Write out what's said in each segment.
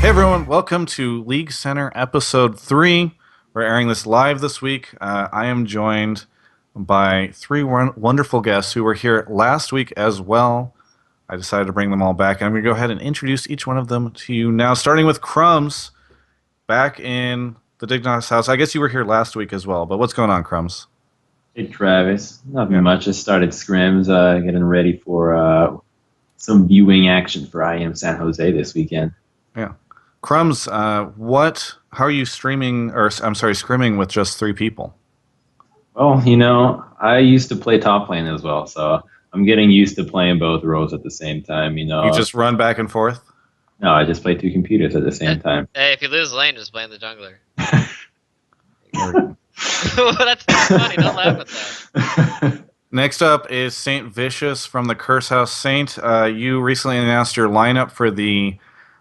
Hey everyone, welcome to League Center episode 3. We're airing this live this week. I am joined by three wonderful guests who were here last week as well. I decided to bring them all back. I'm going to go ahead and introduce each one of them to you now, starting with Crumbzz, back in the Dignos house. I guess you were here last week as well, but what's going on, Crumbzz? Hey Travis, nothing much. Just started scrims, getting ready for some viewing action for IEM San Jose this weekend. Yeah. Crumbzz, how are you streaming, or I'm sorry, scrimming with just 3 people? Well, I used to play top lane as well, so I'm getting used to playing both roles at the same time. You just run back and forth? No, I just play 2 computers at the same time. Hey, if you lose lane, just blame the jungler. That's not funny. Don't laugh at that. Next up is SaintVicious from the Curse House. Saint, you recently announced your lineup for the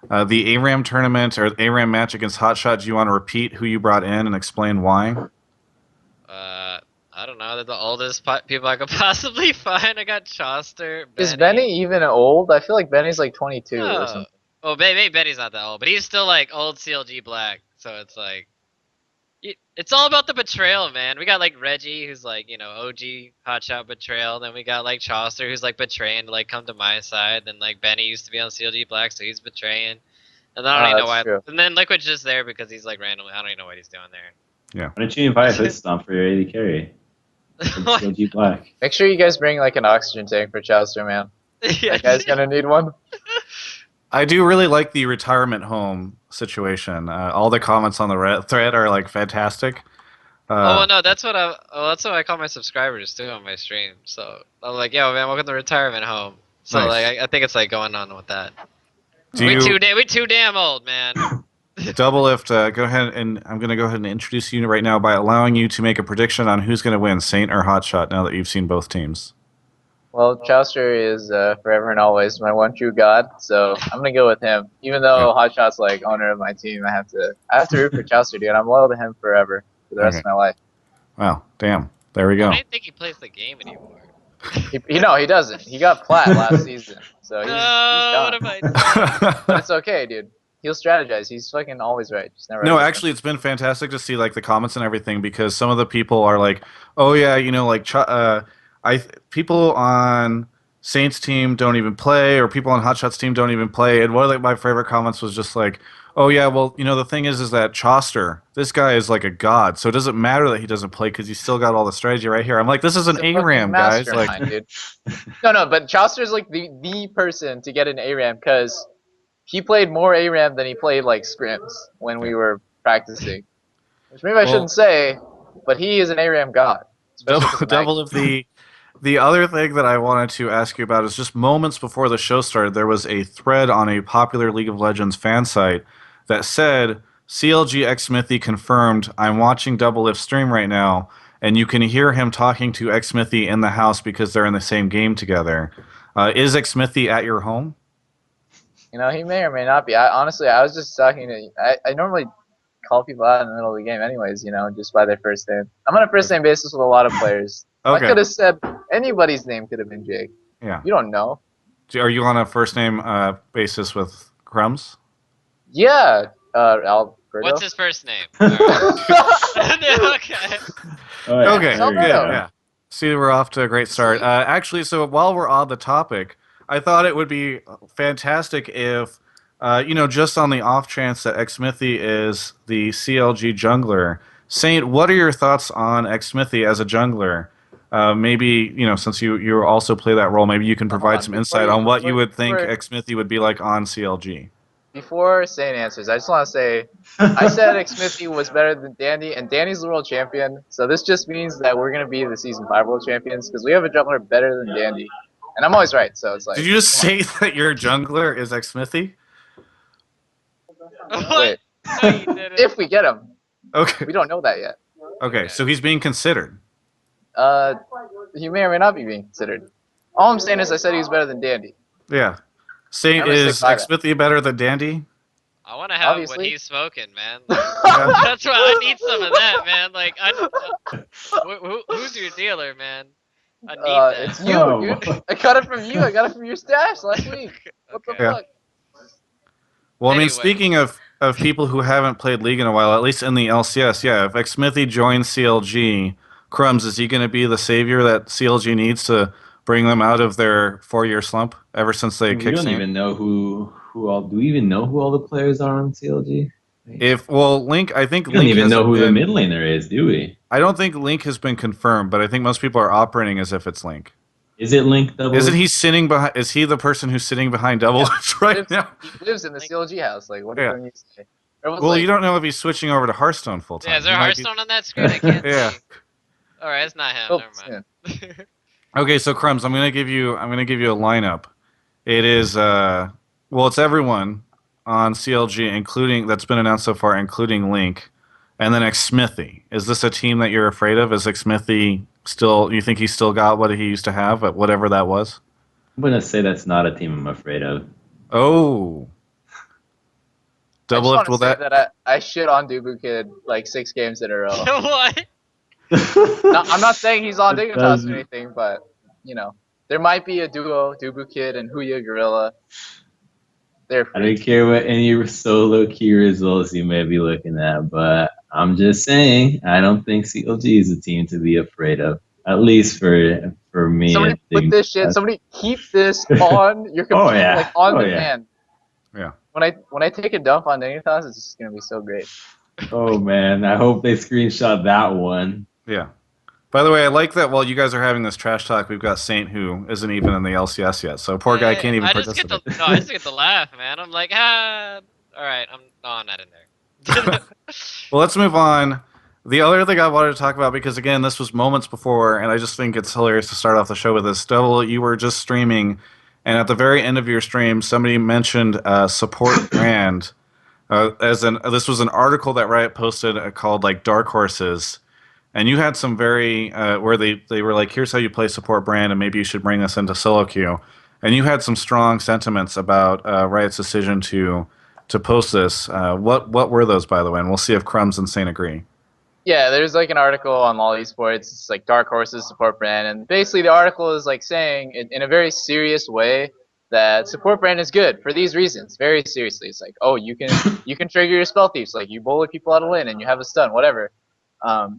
ARAM tournament or ARAM match against Hotshot. Do you want to repeat who you brought in and explain why? I don't know. They're the oldest people I could possibly find. I got Choster. Is Benny even old? I feel like Benny's like 22 or something. Oh, maybe Benny's not that old, but he's still like old CLG Black. So it's like, it's all about the betrayal, man. We got like Reggie, who's like, OG Hotshot betrayal. Then we got like Choster, who's like betraying to like come to my side. Then like Benny used to be on CLG Black, so he's betraying. And I don't even know why. True. And then Liquid's just there because he's like randomly. I don't even know what he's doing there. Yeah. Why don't you invite Footstomp for your AD carry? CLG Black. Make sure you guys bring like an oxygen tank for Chowster, man. Yeah. That guy's gonna need one. I do really like the retirement home situation. All the comments on the thread are like fantastic. No, that's what I call my subscribers too on my stream. So I'm like, yo, man, welcome to retirement home. So Nice. like, I think it's like going on with that. Do We you, too damn old, man. Doublelift, go ahead and I'm going to go ahead and introduce you right now by allowing you to make a prediction on who's going to win, Saint or Hotshot, now that you've seen both teams. Well, Chowster is forever and always my one true god, so I'm gonna go with him. Even though Hotshot's like owner of my team, I have to root for Chowster, dude. I'm loyal to him forever for the rest of my life. Wow, damn. There we go. I don't think he plays the game anymore. He doesn't. He got plat last season, so he's What done. have I done? But it's okay, dude. He'll strategize. He's fucking always right. Just never. No, actually, it's been fantastic to see like the comments and everything because some of the people are like, "Oh yeah, like people on Saint's team don't even play, or people on Hotshot's team don't even play." And one of my favorite comments was just like, "Oh yeah, well, the thing is that Choster, this guy is like a god, so it doesn't matter that he doesn't play because he's still got all the strategy right here." I'm like, this is an ARAM, guys. Like, dude. No, but Chaucer's like the person to get an ARAM because he played more ARAM than he played like scrims when we were practicing. Which maybe I shouldn't say, but he is an ARAM god. Double of the other thing that I wanted to ask you about is just moments before the show started, there was a thread on a popular League of Legends fan site that said, CLG X Smithy confirmed, I'm watching Doublelift stream right now, and you can hear him talking to X Smithy in the house because they're in the same game together. Is X Smithy at your home? He may or may not be. Honestly, I was just talking to. I normally call people out in the middle of the game, anyways. Just by their first name. I'm on a first name basis with a lot of players. Okay. I could have said anybody's name could have been Jake. Yeah. You don't know. Are you on a first name basis with Crumbzz? Yeah. Alberto. What's his first name? Okay. Oh, yeah. Okay, There good. you go. Yeah. See, we're off to a great start. Actually, so while we're on the topic, I thought it would be fantastic if, just on the off chance that X Smithy is the CLG jungler. Saint, what are your thoughts on X Smithy as a jungler? Maybe, since you also play that role, maybe you can provide some insight on what you would think X Smithy would be like on CLG. Before Saint answers, I just want to say, I said X Smithy was better than Dandy, and Dandy's the world champion. So this just means that we're gonna be the season 5 world champions because we have a jungler better than Dandy, and I'm always right. So it's like. Did you just say that your jungler is X Smithy? Wait. No, you didn't. If we get him, Okay. we don't know that yet. Okay, so he's being considered. He may or may not be being considered. All I'm saying is I said he was better than Dandy. Yeah. Saint, I'm gonna is stick by X that. Smithy better than Dandy? I want to have what Obviously. he's smoking, man. That's why I need some of that, man. Like, who's your dealer, man? I need that. It's you, Oh. dude. I got it from you. I got it from your stash last week. What the Okay. Yeah. fuck? Well, I mean, Anyway. speaking of people who haven't played League in a while, at least in the LCS, yeah, if Xmithy joins CLG, Crumbzz, is he going to be the savior that CLG needs to bring them out of their 4-year slump ever since they We kicked don't Saint? even know who all. Do we even know who all the players are on CLG? Link, I think We don't Link even know hasn't who the been. mid laner is, do we? I don't think Link has been confirmed, but I think most people are operating as if it's Link. Is it Link Double? Isn't he sitting behind? Is he the person who's sitting behind Doublelift right now? He lives in the CLG house. Like, what Yeah. can you say? Everyone's Well, like, you don't know if he's switching over to Hearthstone full time. Yeah, is there He a might be- Hearthstone on that screen? I can't Yeah. see. All right, it's not him. oh, Never mind. Okay, so Crumbs, I'm gonna give you a lineup. It is it's everyone on CLG, including that's been announced so far, including Link, and then Xmithy. Is this a team that you're afraid of? Is Xmithy still? You think he still got what he used to have, but whatever that was? I'm gonna say that's not a team I'm afraid of. Oh, I just Doublelift. want to Will say that? that I shit on Dubu Kid like 6 games in a row. What? No, I'm not saying he's on It Dignitas doesn't- or anything, but you know, there might be a duo, Dubu Kid and Huya Gorilla. They're I free. don't care what any solo key results you may be looking at, but I'm just saying I don't think CLG is a team to be afraid of. At least for me. Somebody and put this shit. Dignitas. Somebody keep this on your computer, Oh, yeah. like on Oh, yeah. demand. Yeah. When I take a dump on Dignitas, it's just gonna be so great. Oh man, I hope they screenshot that one. Yeah. By the way, I like that while you guys are having this trash talk, we've got Saint who isn't even in the LCS yet. So poor guy can't even I just get participate. I just get to laugh, man. I'm like, all right, I'm not in there. Well, let's move on. The other thing I wanted to talk about, because again, this was moments before, and I just think it's hilarious to start off the show with this. Devil, you were just streaming, and at the very end of your stream, somebody mentioned support brand. This was an article that Riot posted called like Dark Horses, and you had some very where they were like, here's how you play support brand, and maybe you should bring this into solo queue. And you had some strong sentiments about Riot's decision to post this. What were those, by the way? And we'll see if Crumbzz and Saint agree. Yeah, there's like an article on All Esports. It's like Dark Horses support brand, and basically the article is like saying in a very serious way that support brand is good for these reasons. Very seriously, it's like, oh, you can trigger your spell thieves, like you bullet people out of lane and you have a stun, whatever.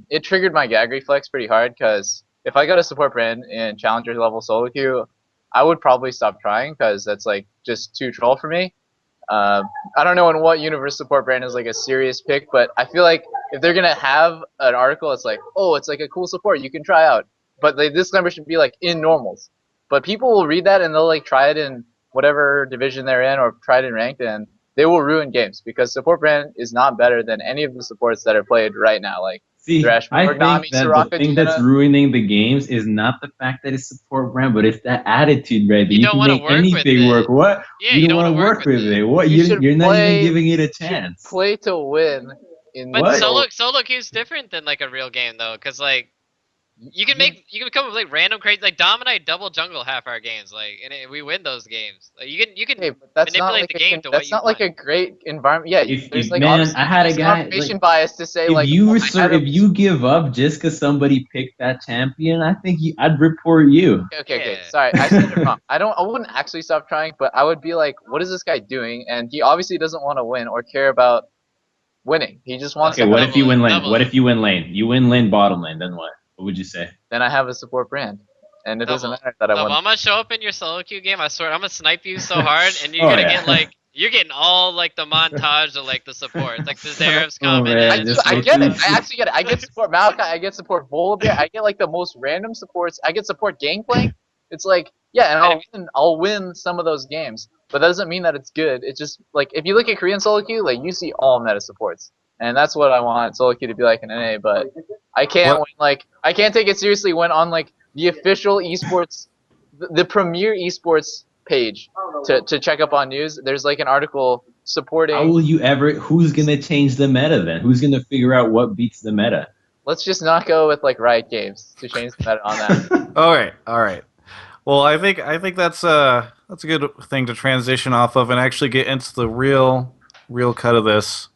It triggered my gag reflex pretty hard because if I got a support brand in challenger level solo queue, I would probably stop trying because that's like just too troll for me. I don't know in what universe support brand is like a serious pick, but I feel like if they're gonna have an article, it's like, oh, it's like a cool support you can try out, but this number should be like in normals. But people will read that and they'll like try it in whatever division they're in or try it in ranked, and they will ruin games because support brand is not better than any of the supports that are played right now. Like See, Thresh, I Morgami, think that Soraka, the thing that's Diana. ruining the games is not the fact that it's support brand, but it's that attitude, right? That You you don't can wanna make work with anything it. work. What? Yeah, you you don't don't want to wanna work with it. What? You should You're not play- even giving it a You should chance. play to win. But What? solo queue's different than like a real game though, because like you can come up with like random crazy like Dom and I double jungle half our games, like and we win those games. Like you can Hey, but that's not manipulate like the game to what that's you not like a want. great environment. Yeah, If- there's if- like man, obviously I had a there's guy, confirmation like, bias to say If like you oh, were I had a- if you give up just because somebody picked that champion, I think I'd report you. Okay, Yeah. sorry, I said it wrong. I wouldn't actually stop trying, but I would be like, what is this guy doing? And he obviously doesn't want to win or care about winning. He just wants Okay, to. what have- if you win lane? double. What if you win lane? You win lane, bottom lane, then what? What would you say? Then I have a support brand, and it doesn't Double. matter that I So won. I'm gonna show up in your solo queue game. I swear I'm gonna snipe you so hard, and you're Oh, gonna yeah. get like you're getting all like the montage of like the supports, like the Zeref's Oh, coming man, in. I, just I wait get till it. you see- I actually get it. I get support Malachi. I get support Volibear. I get like the most random supports. I get support Gangplank. It's like, yeah, and I'll win some of those games, but that doesn't mean that it's good. It's just like if you look at Korean solo queue, like you see all meta supports, and that's what I want solo queue to be like in NA. But I can't I can't take it seriously when on like the official esports, the premier esports page to check up on news. There's like an article supporting. How will you ever? Who's gonna change the meta then? Who's gonna figure out what beats the meta? Let's just not go with like Riot Games to change the meta on that. All right. Well, I think that's a good thing to transition off of and actually get into the real cut of this.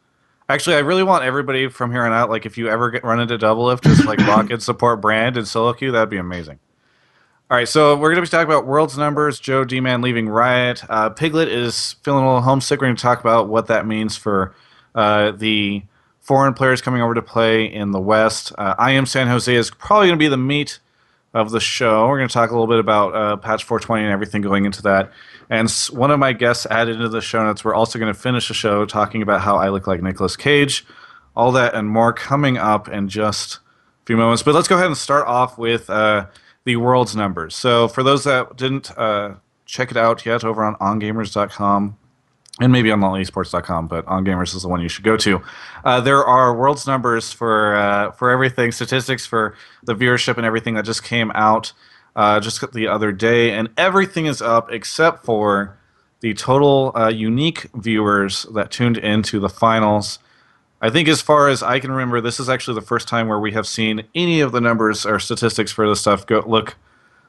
Actually, I really want everybody from here on out, like if you ever run into Doublelift, just like lock in support brand and solo queue, that'd be amazing. All right, so we're going to be talking about World's numbers, Joe D-Man leaving Riot. Piglet is feeling a little homesick. We're going to talk about what that means for the foreign players coming over to play in the West. IEM San Jose is probably going to be the meat of the show. We're going to talk a little bit about patch 420 and everything going into that. And one of my guests added into the show notes, we're also going to finish the show talking about how I look like Nicolas Cage. All that and more coming up in just a few moments. But let's go ahead and start off with the World's numbers. So for those that didn't check it out yet over on ongamers.com, and maybe on LawEsports.com, but OnGamers is the one you should go to. There are World's numbers for everything, statistics for the viewership and everything that just came out just the other day, and everything is up except for the total unique viewers that tuned into the finals. I think as far as I can remember, this is actually the first time where we have seen any of the numbers or statistics for this stuff look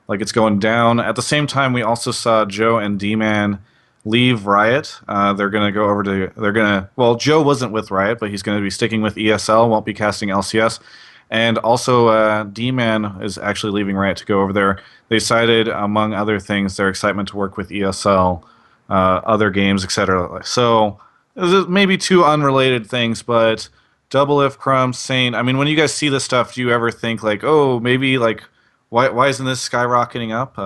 like it's going down. At the same time, we also saw Joe and D-Man leave Riot. They're going to go over to... Well, Joe wasn't with Riot, but he's going to be sticking with ESL, won't be casting LCS. And also, D-Man is actually leaving Riot to go over there. They cited, among other things, their excitement to work with ESL, other games, etc. So... maybe two unrelated things, but Doublelift, Crumbzz, Saint. I mean, when you guys see this stuff, do you ever think like, oh, maybe like, why isn't this skyrocketing up?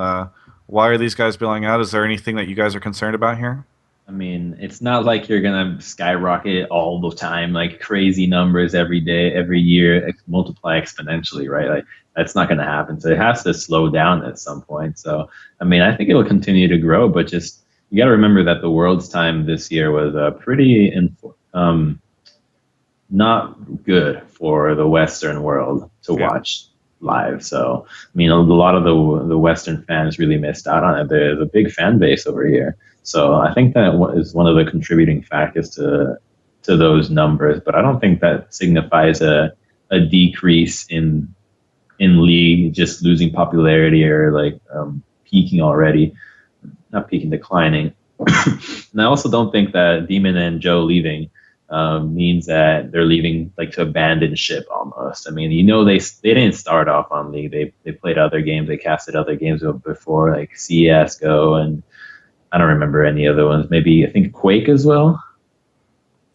Why are these guys bailing out? Is there anything that you guys are concerned about here? I mean, it's not like you're gonna skyrocket all the time, like crazy numbers every day, every year, multiply exponentially, right? Like that's not gonna happen. So it has to slow down at some point. So I mean, I think it will continue to grow, but just you got to remember that the World's time this year was pretty not good for the Western world to watch live. So, I mean, a lot of the Western fans really missed out on it. There's a big fan base over here. So I think that is one of the contributing factors to those numbers. But I don't think that signifies a decrease in League just losing popularity or like peaking already. Not peaking, declining. And I also don't think that Demon and Joe leaving means that they're leaving like to abandon ship almost. I mean, you know, they didn't start off on League. They played other games. They casted other games before, like CS:GO, and I don't remember any other ones. Maybe I think Quake as well.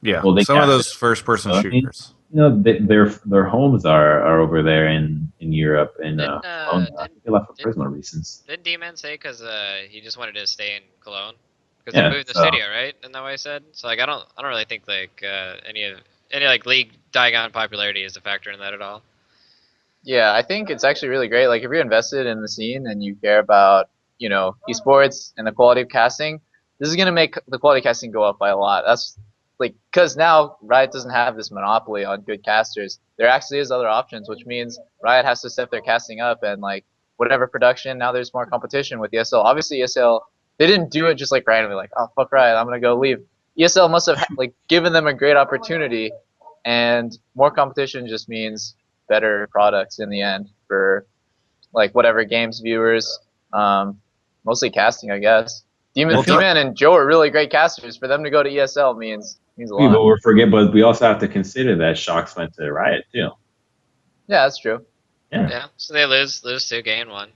Yeah, well, some of those first-person shooters. You know, their homes are over there in Europe, and I think they left for personal reasons. Didn't D-Man say because he just wanted to stay in Cologne? Because Yeah, they moved the studio, right? Isn't that what I said? So like I don't really think like any like League dying out in popularity is a factor in that at all. Yeah, I think it's actually really great. Like if you're invested in the scene and you care about, you know, esports and the quality of casting, this is gonna make the quality of casting go up by a lot. That's like because now Riot doesn't have this monopoly on good casters. There actually is other options, which means Riot has to step their casting up and like whatever production. Now there's more competition with ESL. Obviously ESL, they didn't do it just like randomly, like oh fuck Riot, I'm gonna go leave. ESL must have like given them a great opportunity, and more competition just means better products in the end for like whatever games viewers, mostly casting, I guess. D-Man and Joe are really great casters. For them to go to ESL means a lot. But we also have to consider that Shocks went to Riot too. Yeah, that's true. Yeah. So they lose two, gain one.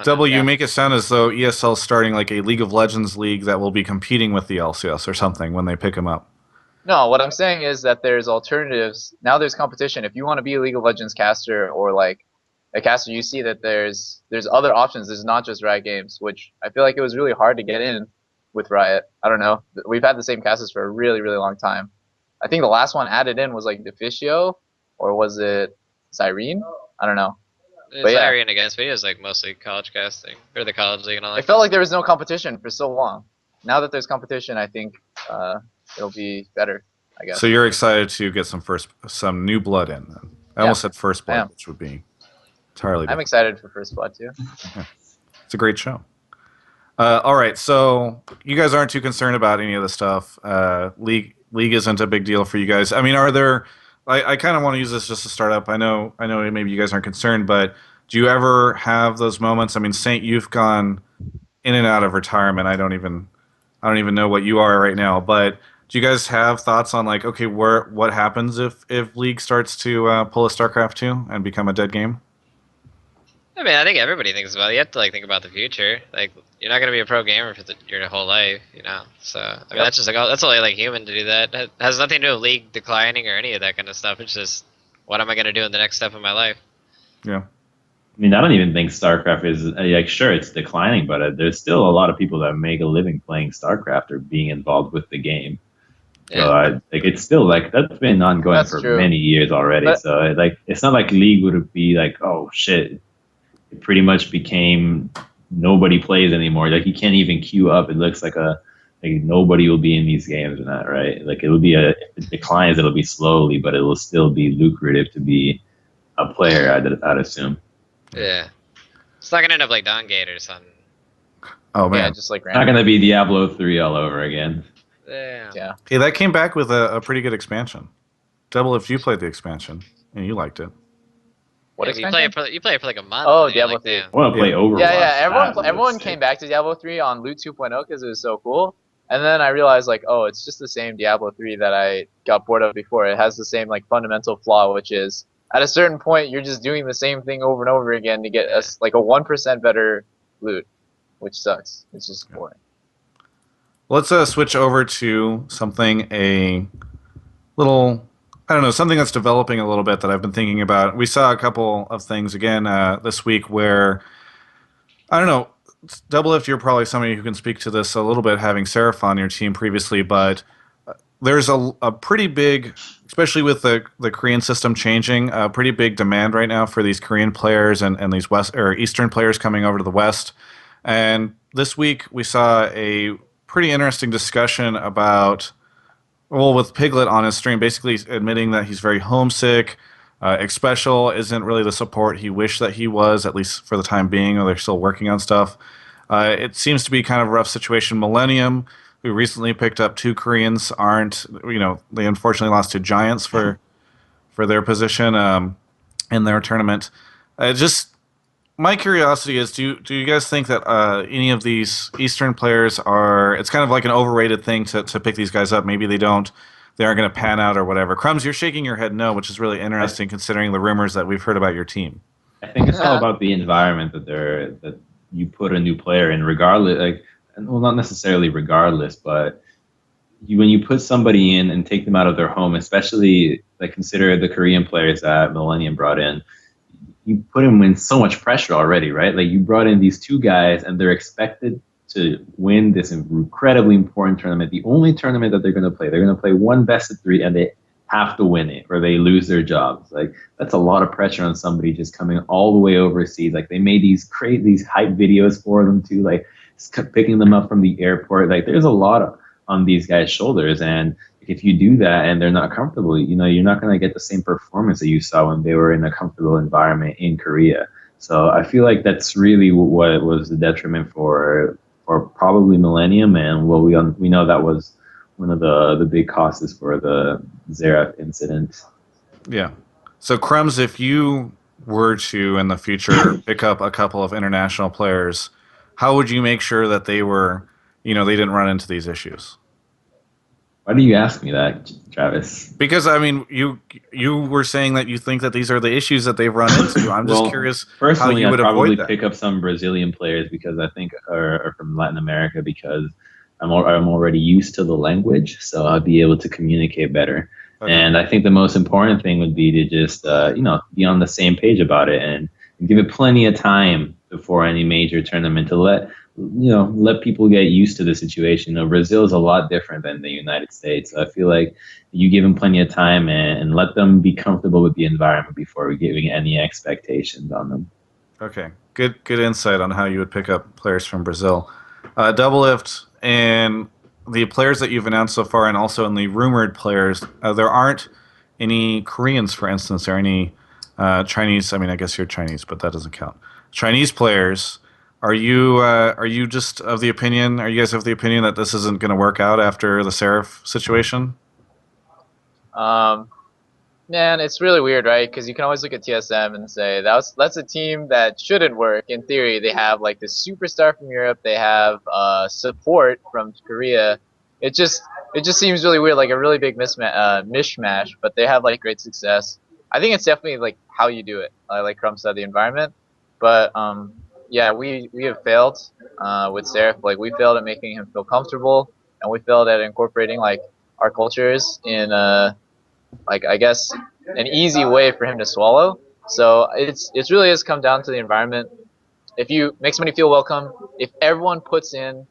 Double, you make it sound as though ESL is starting like a League of Legends league that will be competing with the LCS or something when they pick them up. No, what I'm saying is that there's alternatives. Now there's competition. If you want to be a League of Legends caster or like a caster, you see that there's other options. There's not just Riot Games, which I feel like it was really hard to get in with Riot. I don't know. We've had the same casters for a really, really long time. I think the last one added in was like Deficio, or was it Cyrene? I don't know. It's Cyrene against me. It was like mostly college casting or the college league and all that. It felt like there was no competition for so long. Now that there's competition, I think it'll be better, I guess. So you're excited to get some new blood in. Then. I almost said First Blood, which would be entirely different. I'm excited for First Blood too. Yeah. It's a great show. All right, so you guys aren't too concerned about any of the stuff. League isn't a big deal for you guys. I mean, are there? I kind of want to use this just to start up. I know maybe you guys aren't concerned, but do you ever have those moments? I mean, Saint, you've gone in and out of retirement. I don't even know what you are right now, but do you guys have thoughts on like, okay, what happens if League starts to pull a StarCraft 2 and become a dead game? I mean, I think everybody thinks about it. You have to like think about the future. Like, you're not gonna be a pro gamer for your whole life, you know. So I mean, that's just like that's only like human to do that. It has nothing to do with league declining or any of that kind of stuff. It's just what am I gonna do in the next step of my life? Yeah. I mean, I don't even think StarCraft is like sure it's declining, but there's still a lot of people that make a living playing StarCraft or being involved with the game. So Yeah. like it's still like that's been ongoing That's for true. many years already. But- So like it's not like League would be like, oh shit, it pretty much became nobody plays anymore. Like you can't even queue up. It looks like nobody will be in these games or not, right? Like it'll be if it declines, it'll be slowly, but it will still be lucrative to be a player. I'd assume. Yeah. It's not gonna end up like Dongate or something. Oh man. Yeah, just like It's not gonna be Diablo 3 all over again. Yeah. Yeah. Hey, that came back with a pretty good expansion. Doublelift, you played the expansion and you liked it. What Yeah, expansion? you play it for like a month. Oh, and you're Diablo like, 3. damn. I want to play Yeah. Overwatch. Yeah, That was everyone sick. came back to Diablo 3 on Loot 2.0 because it was so cool. And then I realized like, oh, it's just the same Diablo 3 that I got bored of before. It has the same like fundamental flaw, which is at a certain point you're just doing the same thing over and over again to get us like a 1% better loot, which sucks. It's just boring. Let's switch over to something a little, I don't know, something that's developing a little bit that I've been thinking about. We saw a couple of things again this week where, I don't know, Doublelift, you're probably somebody who can speak to this a little bit, having Seraph on your team previously, but there's a pretty big, especially with the Korean system changing, a pretty big demand right now for these Korean players and these West or Eastern players coming over to the West. And this week we saw a pretty interesting discussion about, well, with Piglet on his stream, basically admitting that he's very homesick. Xpecial isn't really the support he wished that he was, at least for the time being, or they're still working on stuff. It seems to be kind of a rough situation. Millennium, who recently picked up two Koreans, aren't, they unfortunately lost to Giants for their position in their tournament. Just my curiosity is, do you guys think that any of these Eastern players are? It's kind of like an overrated thing to pick these guys up. Maybe they aren't going to pan out or whatever. Crumbzz, you're shaking your head no, which is really interesting considering the rumors that we've heard about your team. I think it's all about the environment that you put a new player in, regardless. Like, well, not necessarily regardless, but when you put somebody in and take them out of their home, especially like consider the Korean players that Millennium brought in. You put them in so much pressure already, right? Like you brought in these two guys and they're expected to win this incredibly important tournament, the only tournament that they're going to play. They're going to play one best of three and they have to win it or they lose their jobs. Like that's a lot of pressure on somebody just coming all the way overseas. Like they made these hype videos for them too, like picking them up from the airport. Like there's a lot on these guys' shoulders, and if you do that and they're not comfortable, you're not going to get the same performance that you saw when they were in a comfortable environment in Korea. So I feel like that's really what was the detriment for probably Millennium, and we know that was one of the big causes for the Xerath incident. Yeah. So Crumbzz, if you were to in the future pick up a couple of international players, how would you make sure that they were, they didn't run into these issues? Why do you ask me that, Travis? Because I mean, you were saying that you think that these are the issues that they've run into. I'm just curious how you would I'd probably avoid that. pick up some Brazilian players because I think are from Latin America because I'm already used to the language, so I'd be able to communicate better. Okay. And I think the most important thing would be to just be on the same page about it and give it plenty of time before any major tournament to let people get used to the situation. Brazil is a lot different than the United States. So I feel like you give them plenty of time and let them be comfortable with the environment before giving any expectations on them. Okay, good insight on how you would pick up players from Brazil. Doublelift and the players that you've announced so far, and also in the rumored players, there aren't any Koreans, for instance, or any Chinese. I mean, I guess you're Chinese, but that doesn't count. Chinese players. Are you just of the opinion? Are you guys of the opinion that this isn't going to work out after the Seraph situation? Man, it's really weird, right? Because you can always look at TSM and say that's a team that shouldn't work. In theory, they have like this superstar from Europe. They have support from Korea. It just seems really weird, like a really big mishmash. But they have like great success. I think it's definitely like how you do it. Like Crumbzz said, the environment. But yeah, we have failed with Seraph. Like we failed at making him feel comfortable, and we failed at incorporating like our cultures in like I guess an easy way for him to swallow. So it's really has come down to the environment. If you make somebody feel welcome, if everyone puts in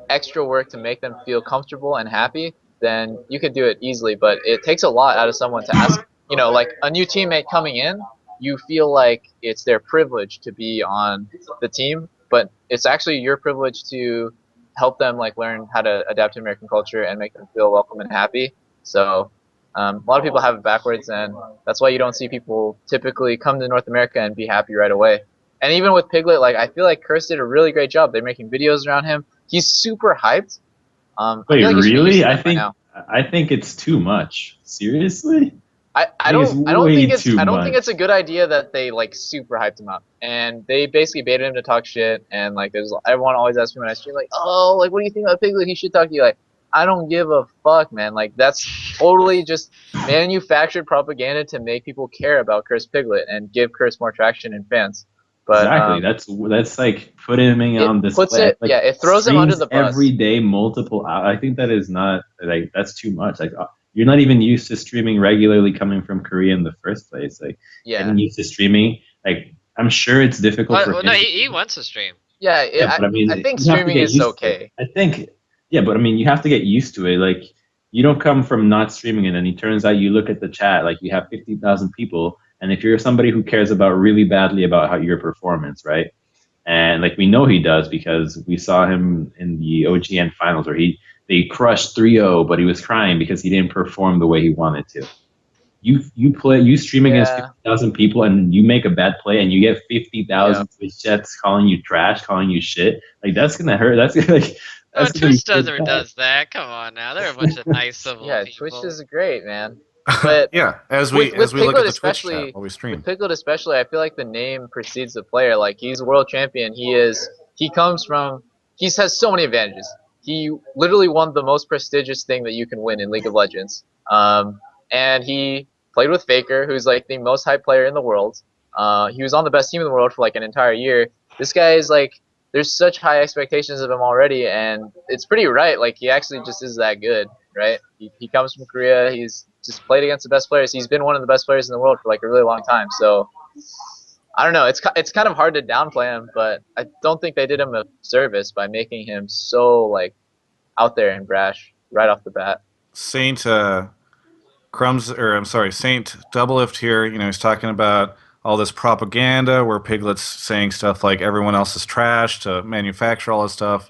extra work to make them feel comfortable and happy, then you could do it easily. But it takes a lot out of someone to ask, you know, like a new teammate coming in, you feel like it's their privilege to be on the team, but it's actually your privilege to help them like learn how to adapt to American culture and make them feel welcome and happy. So a lot of people have it backwards, and that's why you don't see people typically come to North America and be happy right away. And even with Piglet, like I feel like Curse did a really great job. They're making videos around him. He's super hyped. I Wait, feel like you should be used really? to that by now. I think it's too much. Seriously? I think it's don't think way it's too I don't think much. it's a good idea that they like super hyped him up, and they basically baited him to talk shit. And like there's everyone always asks me when I stream like, oh, like what do you think about Piglet? He should talk to you. Like I don't give a fuck, man. Like that's totally just manufactured propaganda to make people care about Curse Piglet and give Curse more traction and fans. But Exactly. That's like putting him it on puts display. it Like yeah, it throws him under streams the every bus. day, multiple hours. I think that is not like that's too much. Like you're not even used to streaming regularly coming from Korea in the first place. Like Yeah. getting used to streaming. Like I'm sure it's difficult for Well, him. no, he wants to stream. Yeah, Yeah, but I mean, I think you have to streaming get is used to it. okay. I think, yeah, but I mean, you have to get used to it. Like, you don't come from not streaming, and then it turns out you look at the chat, like you have 50,000 people, and if you're somebody who cares about really badly about how your performance, right? And like we know he does because we saw him in the OGN finals where they crushed 3-0, but he was crying because he didn't perform the way he wanted to. You stream against Yeah. 50,000 people and you make a bad play and you get 50,000 Yeah. Twitch chats calling you trash, calling you shit. Like that's gonna hurt. That's gonna like Oh, that's gonna Twitch be so bad. does that. Come on now, they're a bunch of nice civil Yeah, people. Twitch is great, man. But Yeah, as with we look Piglet at the Twitch chat especially, while we with stream. Piglet especially, I feel like the name precedes the player. Like he's world champion. He comes from he has so many advantages. He literally won the most prestigious thing that you can win in League of Legends. And he played with Faker, who's like the most hyped player in the world. He was on the best team in the world for like an entire year. This guy is like there's such high expectations of him already, and it's pretty right. Like he actually just is that good, right? He comes from Korea. He's just played against the best players. He's been one of the best players in the world for like a really long time. So I don't know. It's kind of hard to downplay him, but I don't think they did him a service by making him so like out there and brash right off the bat. Saint Saint Doublelift here. You know, he's talking about all this propaganda where Piglet's saying stuff like everyone else is trash to manufacture all this stuff.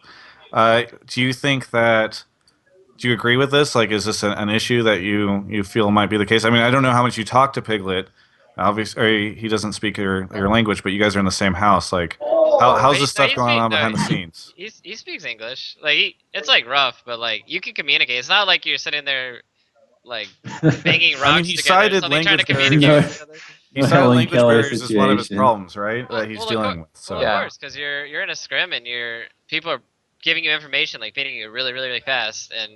Do you think that? Do you agree with this? Like, is this an issue that you feel might be the case? I mean, I don't know how much you talk to Piglet. Obviously, he doesn't speak your language, but you guys are in the same house. Like, how's this stuff going on behind the scenes? He speaks English. Like it's like rough, but like you can communicate. It's not like you're sitting there like banging rocks I mean, he together or cited something, trying to language communicate barriers. with each other. He cited Helen language Keller barriers as one of his situation. problems, right? That he's dealing with. So Well, Yeah. of course, because you're in a scrim and people are giving you information, like feeding you really, really, really fast, and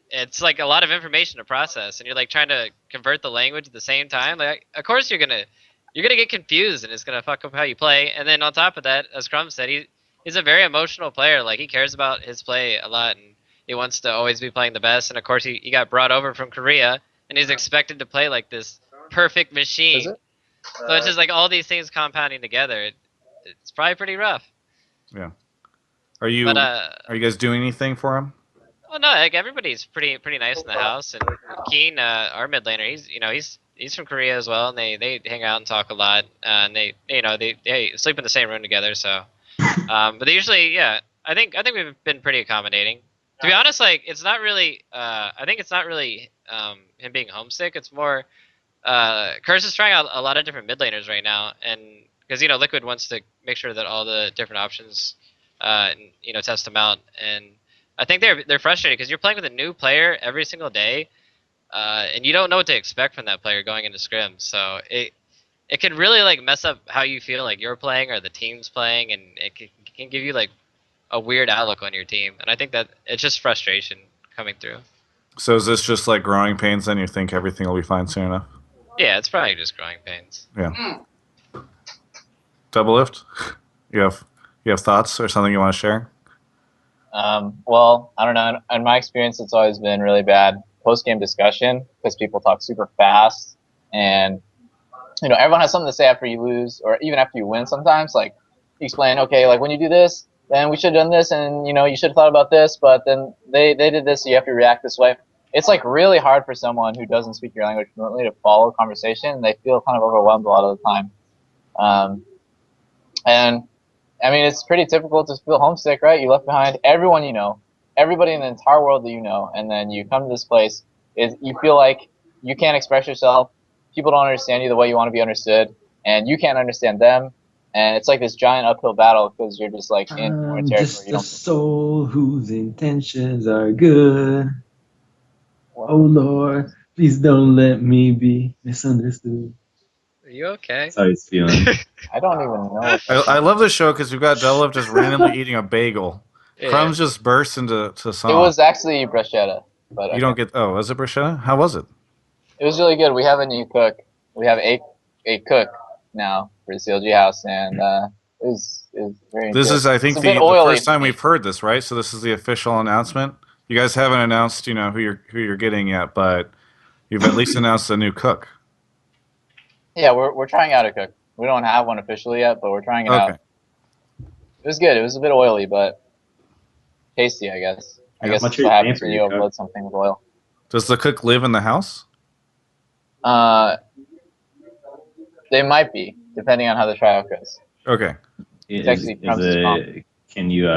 it's like a lot of information to process, and you're like trying to convert the language at the same time. Like, of course you're gonna get confused, and it's gonna fuck up how you play. And then on top of that, as Crumbzz said, he's a very emotional player. Like he cares about his play a lot, and he wants to always be playing the best. And of course, he got brought over from Korea, and he's expected to play like this perfect Is machine. it? So it's just like all these things compounding together. It's probably pretty rough. yeah, are you But are you guys doing anything for him? well, no, like everybody's pretty nice in the house. And Keen, our mid laner, he's from Korea as well, and they hang out and talk a lot. And they sleep in the same room together. So, but they usually, yeah, I think we've been pretty accommodating. To be honest, like it's not really. I think it's not really him being homesick. It's more. Curse is trying out a lot of different mid laners right now, and because Liquid wants to make sure that all the different options, test them out, and I think they're frustrated because you're playing with a new player every single day, and you don't know what to expect from that player going into scrim. So it can really like mess up how you feel like you're playing or the team's playing, and it can give you like a weird outlook on your team. And I think that it's just frustration coming through. So is this just like growing pains? Then you think everything will be fine soon enough? Yeah, it's probably just growing pains. Yeah. Doublelift? You have thoughts or something you want to share? Well, I don't know. In my experience, it's always been really bad post-game discussion because people talk super fast, and everyone has something to say after you lose or even after you win. Sometimes, like you explain, okay, like when you do this, then we should have done this, and you should have thought about this, but then they did this, so you have to react this way. It's like really hard for someone who doesn't speak your language fluently to follow a conversation. They feel kind of overwhelmed a lot of the time, and I mean, it's pretty typical to feel homesick, right? You left behind everyone everybody in the entire world that and then you come to this place. You feel like you can't express yourself. People don't understand you the way you want to be understood, and you can't understand them. And it's like this giant uphill battle because you're just like in foreign territory. Just a soul whose intentions are good. Oh Lord, please don't let me be misunderstood. Are you okay? That's how he's feeling. I don't even know. I love this show because we've got Doublelift just randomly eating a bagel. Yeah. Crumbz just bursts into song. It was actually bruschetta, but You don't get. Oh, was it bruschetta? How was it? It was really good. We have a new cook. We have a cook now for the CLG house, and it was very. This good. is, I think, It's a the bit oily. first time we've heard this, right? So this is the official announcement. You guys haven't announced, who you're getting yet, but you've at least announced a new cook. Yeah, we're trying out a cook. We don't have one officially yet, but we're trying it out. It was good. It was a bit oily, but tasty, I guess. I guess that's what happens when you overload something with oil. Does the cook live in the house? They might be, depending on how the tryout goes. Okay. Can you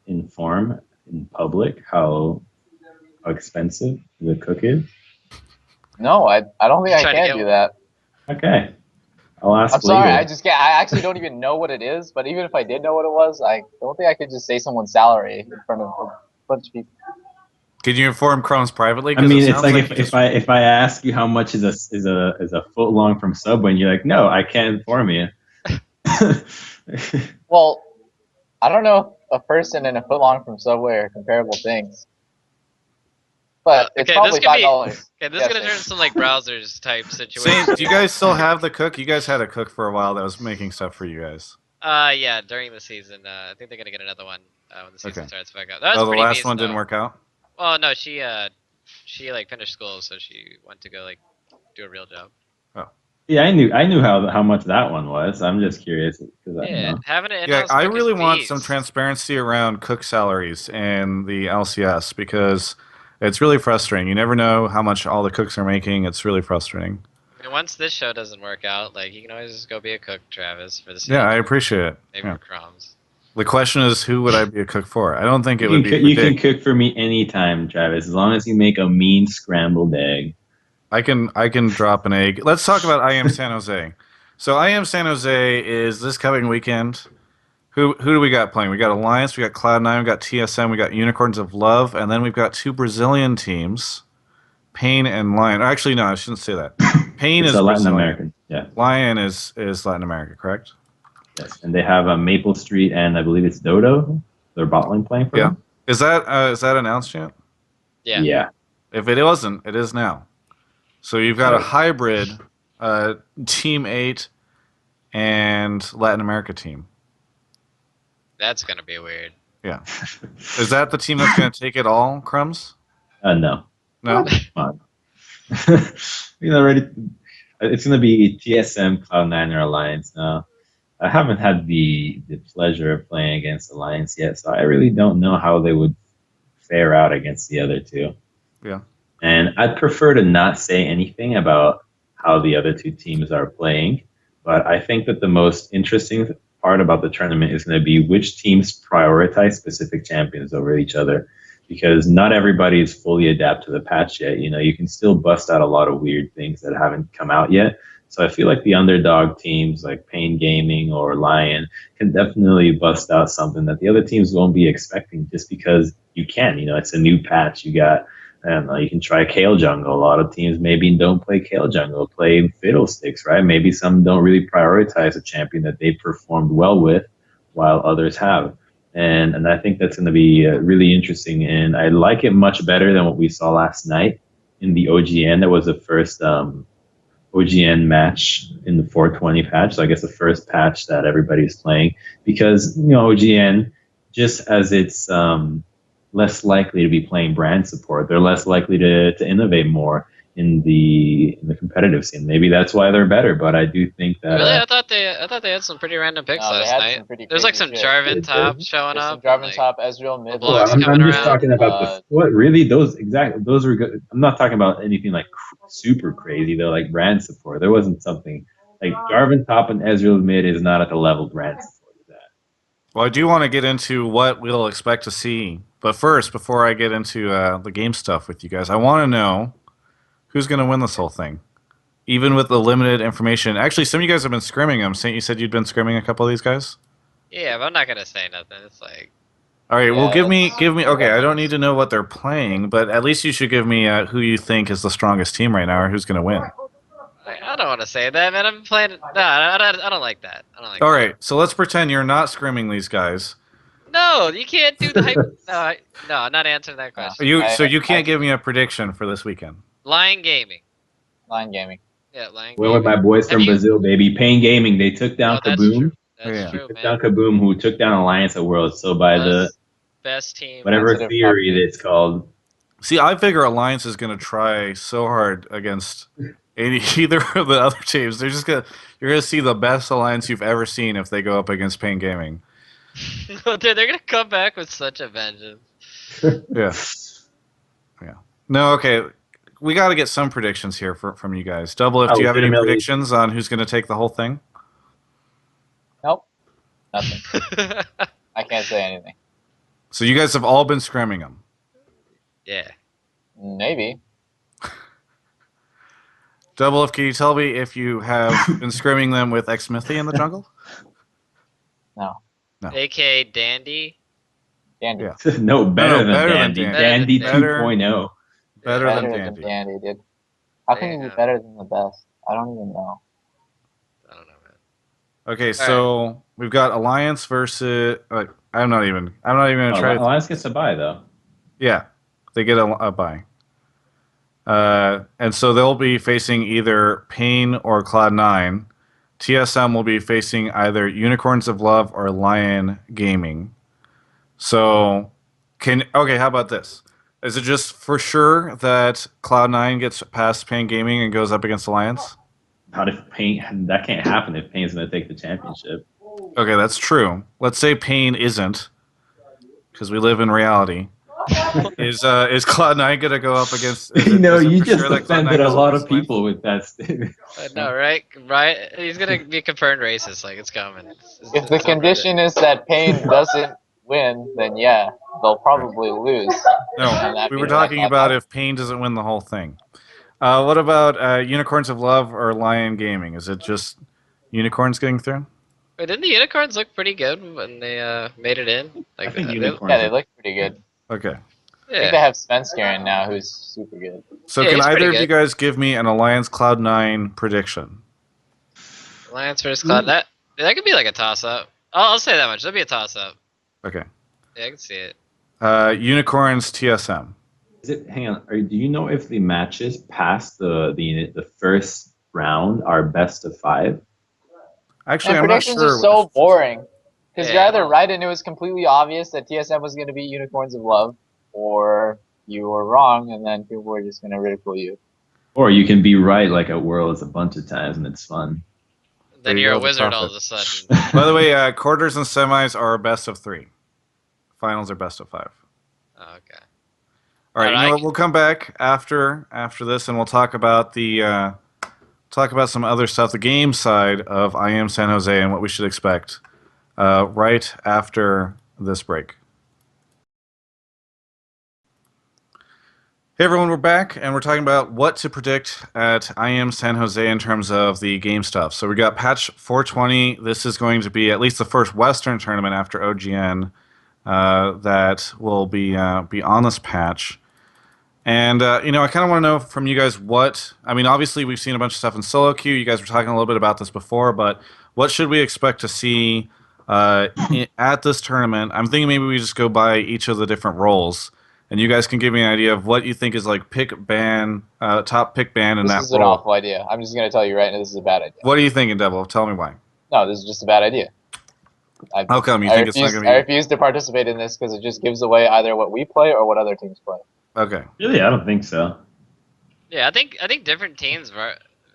inform in public how expensive the cook is? No, I don't think I can do that. Okay. I'll ask. I'm sorry, I actually don't even know what it is, but even if I did know what it was, I don't think I could just say someone's salary in front of a bunch of people. Could you inform Crumbzz privately? I mean, it's like if I ask you how much is a foot long from Subway, and you're like, no, I can't inform you. Well, I don't know if a person and a foot long from Subway are comparable things. But it's probably $5. Okay, this is gonna turn into some like browsers type situation. Saint, do you guys still have the cook? You guys had a cook for a while that was making stuff for you guys. Yeah, during the season. I think they're gonna get another one when the season starts back up. That was the pretty last decent, one didn't work out? Well, no, she like finished school, so she went to go like do a real job. Oh. Yeah, I knew how much that one was. I'm just curious because having it. Yeah, I really want some transparency around cook salaries in the LCS because it's really frustrating. You never know how much all the cooks are making. It's really frustrating. I mean, once this show doesn't work out, like you can always just go be a cook, Travis, for the Yeah, I appreciate it. Maybe for Crumbzz. The question is, who would I be a cook for? I don't think it would be. You can cook for me anytime, Travis, as long as you make a mean scrambled egg. I can drop an egg. Let's talk about IEM San Jose. So IEM San Jose is this coming weekend. Who do we got playing? We got Alliance, we got Cloud9, we got TSM, we got Unicorns of Love, and then we've got two Brazilian teams, Pain and Lion. Actually, no, I shouldn't say that. Pain is Latin Brazilian. American. Yeah. Lion is Latin America, correct? Yes, and they have Maple Street and I believe it's Dodo. They're bot lane playing for them. Is that announced yet? Yeah. Yeah. If it wasn't, it is now. So you've got a hybrid Team 8 and Latin America team. That's gonna be weird. Yeah. Is that the team that's gonna take it all, Crumbzz? No. No. Come on. Already. It's gonna be TSM, Cloud9, or Alliance now. I haven't had the pleasure of playing against Alliance yet, so I really don't know how they would fare out against the other two. Yeah. And I'd prefer to not say anything about how the other two teams are playing, but I think that the most interesting part about the tournament is going to be which teams prioritize specific champions over each other, because not everybody is fully adapted to the patch yet. You can still bust out a lot of weird things that haven't come out yet. So I feel like the underdog teams like Pain Gaming or Lion can definitely bust out something that the other teams won't be expecting just because you can. It's a new patch. You can try Kale Jungle. A lot of teams maybe don't play Kale Jungle, play Fiddlesticks, right? Maybe some don't really prioritize a champion that they performed well with while others have. And I think that's going to be really interesting. And I like it much better than what we saw last night in the OGN. That was the first... what OGN match in the 420 patch. So I guess the first patch that everybody's playing, because OGN, just as it's less likely to be playing brand support, they're less likely to innovate more in the competitive scene. Maybe that's why they're better. But I do think that Really, I thought they had some pretty random picks No, they last had night. some pretty There's like crazy some shit. Jarvan top showing There's some up. Jarvan like, top, Ezreal mid. Well, blocks coming I'm just around. talking about the what really those were good. I'm not talking about anything like super crazy though, like brand support. There wasn't something like Jarvan top and Ezreal mid is not at the level brand support is at. Well, I do want to get into what we'll expect to see. But first, before I get into the game stuff with you guys, I want to know who's going to win this whole thing. Even with the limited information. Actually, some of you guys have been scrimming them. Saint, you said you'd been scrimming a couple of these guys? Yeah, but I'm not gonna say nothing. It's like, All right, well, Yeah, give me. that's- Okay, I don't need to know what they're playing, but at least you should give me who you think is the strongest team right now, or who's going to win. I don't want to say that, man. I'm playing. No, I don't like that. I don't like. All that. right, so let's pretend you're not scrimming these guys. No, you can't do the hype. No, I'm not answering that question. So you can't give me a prediction for this weekend. Lion Gaming. Line gaming. Yeah, Lion Well, Gaming. with my boys Have from you- Brazil, baby, Pain Gaming, they took down Oh, that's Kaboom. true. That's Yeah. true, Took man. down Kaboom, who took down Alliance at Worlds. So by the Best team. whatever Sensitive theory topic. that it's called, See, I figure Alliance is going to try so hard against either of the other teams. They're just you're gonna see the best Alliance you've ever seen if they go up against Pain Gaming. Dude, they're gonna come back with such a vengeance. Yeah. No, okay. We got to get some predictions here from you guys. Double, if do you have any legitimately- predictions on who's going to take the whole thing? Nope. Nothing. I can't say anything. So you guys have all been scrimming them. Yeah. Maybe. Double, if can you tell me if you have been scrimming them with Xmithy in the jungle? No. AKA Dandy. Dandy. Yeah. no, better than better than Dandy. Dandy. Dandy Better- 2.0. Better Better than than Dandy. Dandy, dude. How There can you you be go. better than the best? I don't even know. I don't know, man. Okay, so we've got Alliance versus. I'm not even gonna try to. Alliance gets a buy though. Yeah, they get a bye. And so they'll be facing either Pain or Cloud9. TSM will be facing either Unicorns of Love or Lion Gaming. So, how about this? Is it just for sure that Cloud9 gets past Pain Gaming and goes up against Alliance? Not if Pain. That can't happen if Pain's going to take the championship. Okay, that's true. Let's say Pain isn't, because we live in reality. Is Cloud9 gonna go up against? Is it you for just sure that Cloud9 offended a goes up lot of against Alliance? people with that statement. I know, right? Right? He's gonna be confirmed racist. Like it's coming. If the condition is that Pain doesn't win, then yeah, they'll probably lose. No, And that we were means that talking about Cloud9 if Pain doesn't win the whole thing. What about Unicorns of Love or Lion Gaming? Is it just Unicorns getting through? Wait, didn't the unicorns look pretty good when they made it in? Like I think they- Unicorns. Yeah, they look pretty good. Okay. I think they Yeah. have Svenskeren now, who's super good. So Yeah, can he's pretty either of you good. guys give me an Alliance Cloud9 prediction? Alliance versus Cloud. That could be like a toss up. I'll say that much. That'd be a toss up. Okay. Yeah, I can see it. Unicorns TSM. Is it? Hang on. Do you know if the matches past the first round are best of 5? Actually, And I'm not predictions sure. are so boring. Because you're Yeah. either right and it was completely obvious that TSM was going to be Unicorns of Love, or you were wrong and then people were just going to ridicule you. Or you can be right like at Worlds a bunch of times and it's fun. There Then you you're go, a the wizard all prophet. of a sudden. By the way, quarters and semis are best of 3. Finals are best of 5. Oh, okay. All right, you know Alright. what? We'll come back after this, and we'll talk about some other stuff, the game side of IEM San Jose, and what we should expect right after this break. Hey everyone, we're back, and we're talking about what to predict at IEM San Jose in terms of the game stuff. So we got patch 420. This is going to be at least the first Western tournament after OGN that will be on this patch. And, I kind of want to know from you guys obviously we've seen a bunch of stuff in solo queue. You guys were talking a little bit about this before, but what should we expect to see at this tournament? I'm thinking maybe we just go by each of the different roles and you guys can give me an idea of what you think is like top pick ban in This that is an role. awful idea. I'm just gonna tell you right now, this is a bad idea. What are you thinking, Devil? Tell me why. No, this is just a bad idea. How come you think it's not going to I be? refuse to participate in this because it just gives away either what we play or what other teams play. Okay. Really, I don't think so. Yeah, I think different teams.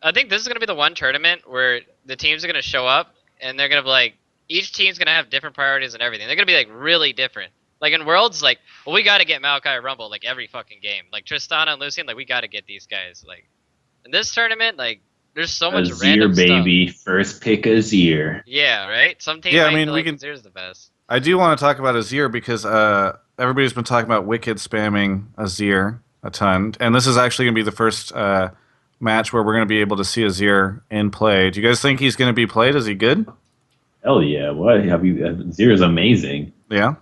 I think this is gonna be the one tournament where the teams are gonna show up and they're gonna be like, each team's gonna have different priorities and everything. They're gonna be like really different. Like in Worlds, like, well, we gotta get Malachi Rumble like every fucking game. Like Tristana and Lucian, like we gotta get these guys. Like in this tournament, like there's so much Azir, random baby, stuff. first pick Azir. Yeah, right. Some teams Yeah, I might mean, feel we like can- Azir's the best. I do want to talk about Azir because everybody's been talking about Wicked spamming Azir a ton, and this is actually going to be the first match where we're going to be able to see Azir in play. Do you guys think he's going to be played? Is he good? Hell yeah! What have you? Azir is amazing. Yeah.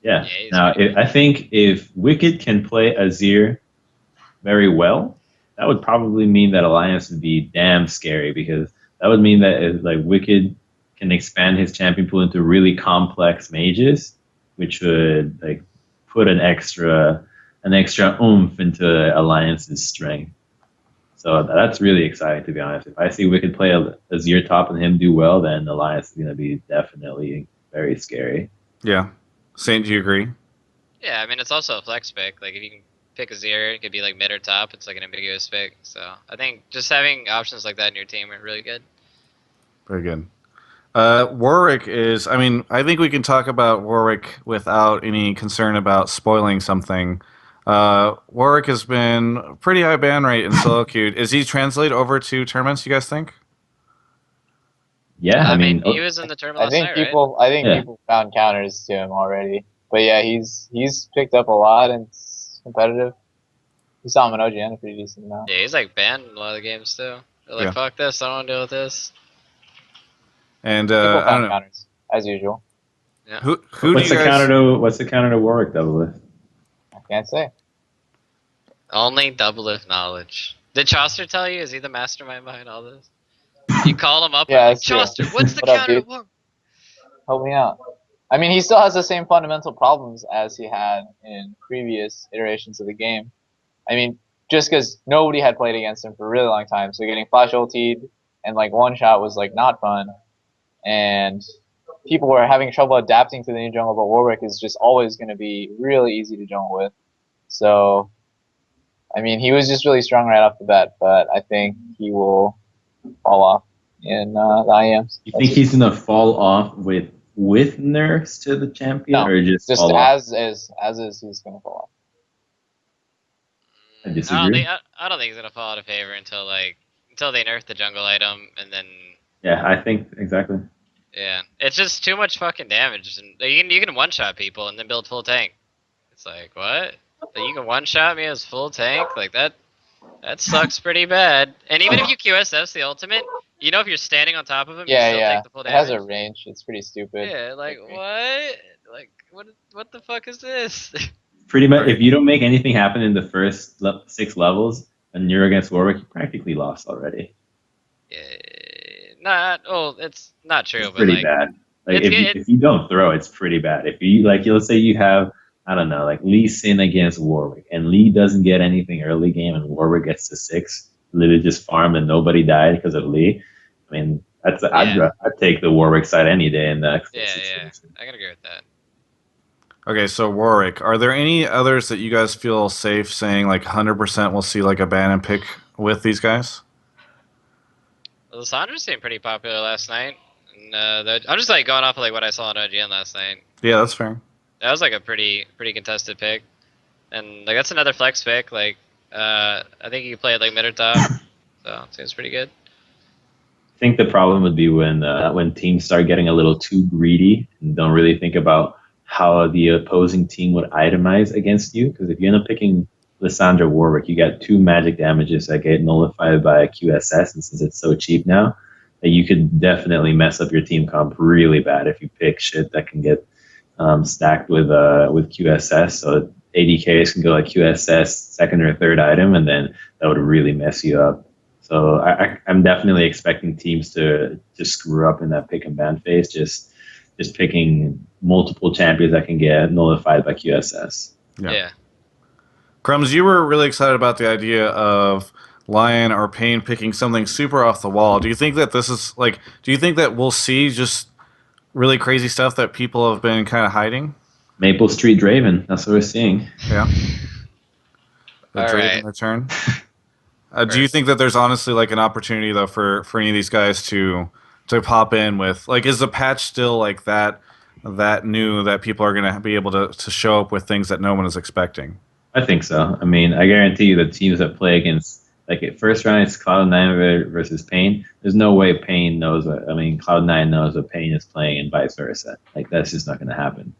Yeah. Yeah, he's Now, pretty good. I think if Wicked can play Azir very well, that would probably mean that Alliance would be damn scary because that would mean that like Wicked can expand his champion pool into really complex mages, which would like put an extra oomph into Alliance's strength. So that's really exciting, to be honest. If I see Wicked play Azir top and him do well, then Alliance is going to be definitely very scary. Yeah. Saint, do you agree? Yeah, I mean it's also a flex pick. Like if you can pick Azir, it could be like mid or top. It's like an ambiguous pick. So I think just having options like that in your team are really good. Very good. Warwick is, I mean, I think we can talk about Warwick without any concern about spoiling something. Warwick has been pretty high ban rate in solo queued. Is he translate over to tournaments, you guys think? Yeah, I I mean, mean, he was in the tournament I last think night, right? people Yeah. people found counters to him already. But yeah, he's picked up a lot and it's competitive. We saw him in OGN a pretty decent amount. Yeah, he's like banned in a lot of the games too. They're like, Yeah. fuck this, I don't want to deal with this. And People I don't found know. counters, as usual. Who do what's you the guys... counter to Warwick Doublelift? I can't say. Only Doublelift knowledge. Did Chaucer tell you? Is he the mastermind behind all this? You call him up Yeah, and like, that's true. Chaucer, what's the What up, counter to dude? war? Help me out. I mean, he still has the same fundamental problems as he had in previous iterations of the game. I mean, just because nobody had played against him for a really long time, so getting flash ultied and like one shot was like not fun, and people were having trouble adapting to the new jungle. But Warwick is just always going to be really easy to jungle with. So, I mean, he was just really strong right off the bat, but I think he will fall off in the IEMs. You think he's gonna fall off with nerfs to the champion, No, or just just fall off? as is, he's going to fall off. I disagree. I don't think he's gonna fall out of favor until they nerf the jungle item, and then Yeah, I think exactly. yeah, it's just too much fucking damage. And you can one shot people and then build full tank. It's like what? Like, you can one shot me as full tank like that. That sucks pretty bad. And even if you QSS the ultimate, you know if you're standing on top of him, you still Yeah. take the full It damage. has a range. It's pretty stupid. Yeah, like what? Like what the fuck is this? Pretty much, if you don't make anything happen in the first 6 levels, and you're against Warwick, you practically lost already. It's not true, It's but pretty like bad. Like it's- if you don't throw, it's pretty bad. If you like, let's say you have, I don't know, like Lee Sin against Warwick, and Lee doesn't get anything early game, and Warwick gets to 6, literally just farmed and nobody died because of Lee. I mean, I'd take the Warwick side any day in that situation. I can agree with that. Okay, so Warwick, are there any others that you guys feel safe saying like 100% we'll see like a ban and pick with these guys? Well, Lissandra seemed pretty popular last night. And, I'm just like going off of like what I saw on OGN last night. Yeah, that's fair. That was like a pretty contested pick, and like that's another flex pick. Like I think you can play it like mid or top, so it seems pretty good. I think the problem would be when teams start getting a little too greedy and don't really think about how the opposing team would itemize against you. Because if you end up picking Lissandra Warwick, you got 2 magic damages that get nullified by QSS, and since it's so cheap now, that you could definitely mess up your team comp really bad if you pick shit that can get stacked with QSS. So ADKs can go like QSS second or third item, and then that would really mess you up. So I'm definitely expecting teams to screw up in that pick and ban phase, just picking multiple champions that can get nullified by QSS. Yeah. Crumbzz, you were really excited about the idea of Lion or Payne picking something super off the wall. Do you think that this is like? Do you think that we'll see just really crazy stuff that people have been kind of hiding? Maple Street Draven. That's what we're seeing. Yeah. The All Draven right. return. Do you think that there's honestly like an opportunity though for any of these guys to pop in with like is the patch still like that new that people are gonna be able to show up with things that no one is expecting? I think so. I mean, I guarantee you the teams that play against, like, at first round, it's Cloud9 versus Payne. There's no way Payne knows what, I mean, Cloud9 knows what Payne is playing and vice versa. Like, that's just not going to happen.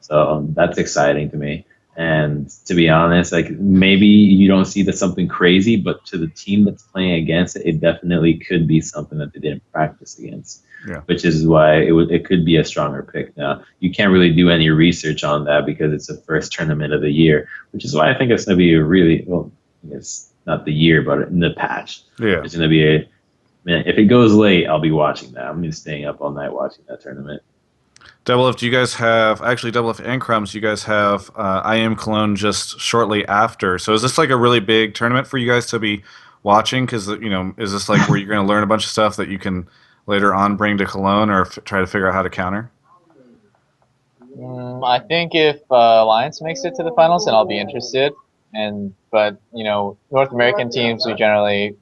So that's exciting to me. And to be honest, like, maybe you don't see that something crazy, but to the team that's playing against it, it definitely could be something that they didn't practice against. Yeah. Which is why it could be a stronger pick. Now, you can't really do any research on that because it's the first tournament of the year, which is why I think it's going to be a really, well, it's not the year, but in the patch. Yeah. It's going to be man, if it goes late, I'll be watching that. I'm going to be staying up all night watching that tournament. Doublelift, do you guys have actually Doublelift and Crumbzz? You guys have IEM Cologne just shortly after. So is this like a really big tournament for you guys to be watching? Because is this like where you're going to learn a bunch of stuff that you can later on bring to Cologne or try to figure out how to counter? I think if Alliance makes it to the finals, then I'll be interested. But North American teams, we kind